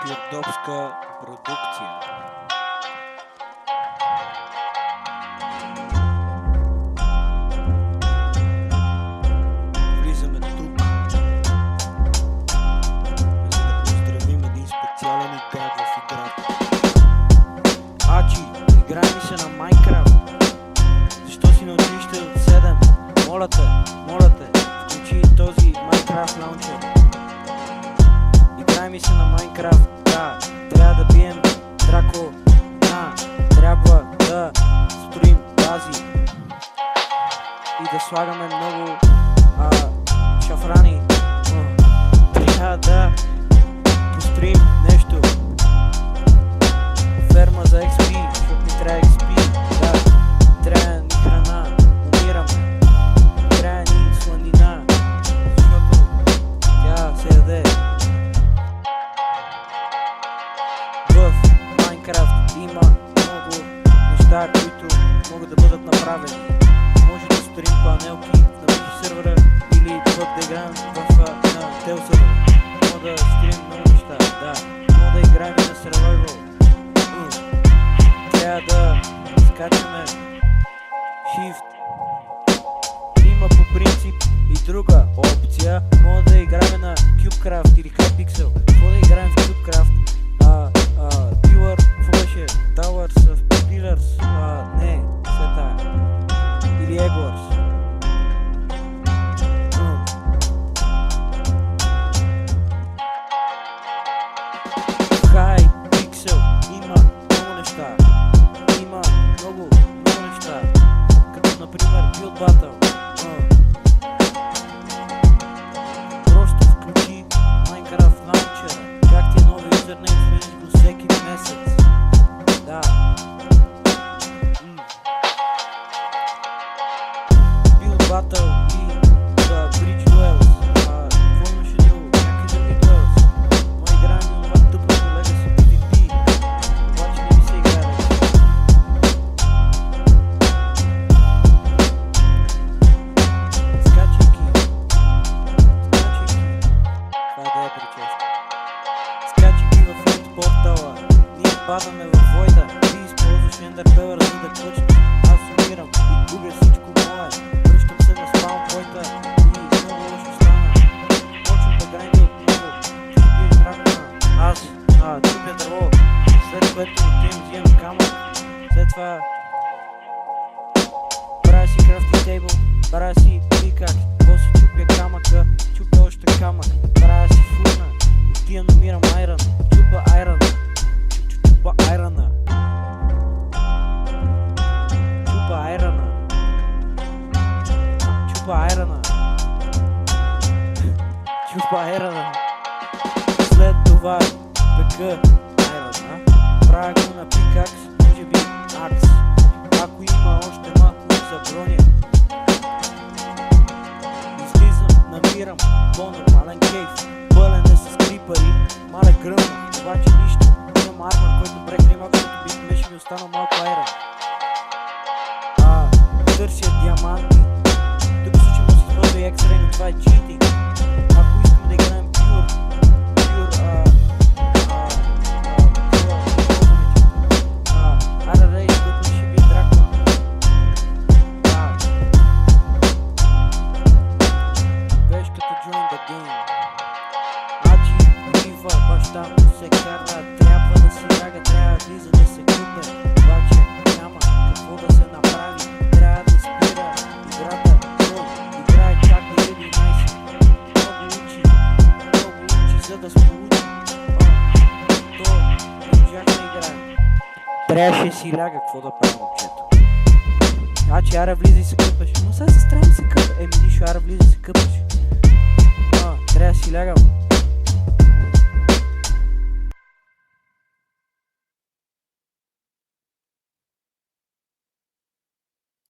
Пирдовска продукция. Влизаме тук, за да поздравим един специален играч в играта. Ачи, играй ми се на Майнкрафт. Защо си на училище от 7? Моля те, включи този Майнкрафт лаунчер. Играй ми се на Майнкрафт, да, трябва да бием Драко, трябва да строим бази и да слагаме много шафрани. Трябва да построим нещо. Ферма за XP, защото ми трябва XP, да, трябва ни храна, умираме, трябва ни сланина, защото тя се яде. В Майнкрафт има много неща, които могат да бъдат направени. Може да строим панелки на Wiki сервера или пък да играем на Тел сервера. Може да строим много неща, да. Може да играем на Survival. Трябва да скачаме Shift. Има по принцип и друга опция. Може да играем на CubeCraft или Hypixel. Може да играем в CubeCraft. Pillar, какво беше? Towers of Pillars, не, след тая. Или Egglers. Hypixel има много неща. Има много неща. Като например Build Battle. Просто включи Minecraft Launcher. Как ти е нови юзернейм, смениш го всеки месец. Да. Build Battle и Bridge Duels. Какво имаше друго? Някакви други Duels. Но играем на това тъпото Legacy PvP. Обаче не ми се играе. Скачайки. Това е причеста. Скачайки в End портала, ние падаме във Void-а. Ти използваш Enderpeller, за да клъчнеш. Аз умирам и губя всичко мое. Връщам се на спаун пойнта и много лошо стана. Почвам да грайндя отново. Чупя дракона. Аз чупя дърво. След което взимам камък. След това правя си crafting table, правя си пикак. После чупя камъка, чупя още камък. Правя си фурна, отивам намирам айрън. Чупа айрън. Чупа айръна. Чупа айръна. Чупа айръна. Чупа айръна. След това пека айръна. Правя го на пикакс, може би акс. Ако има още малко за броня. Излизам, намирам по-нормален кейф. Пълен е с крипари, мале гръмна, обаче нищо. Имам армор, който прекри малко, като бих беше ми останал малко айрън. Търся диаманти. Тук в случай може да използва и X-Ray, но това е cheating. Ако искаме да играем Array, който ще би дракона. Беше като join the game. Ачи, бива, баща му се кара. Трябва да си ляга, трябва влиза да се купе. Обаче няма какво да се направи. Трябва да спира играта. Той играе чак до 11. Много учи, за да сполучи. То не можах да играе. Трябваше да си ляга, какво да правя, момчето. Ачи, ара влиза и се къпеш. Но сега се трябва да се къпе. Нищо, ара влиза и се къпеш. Трябва да си лягам.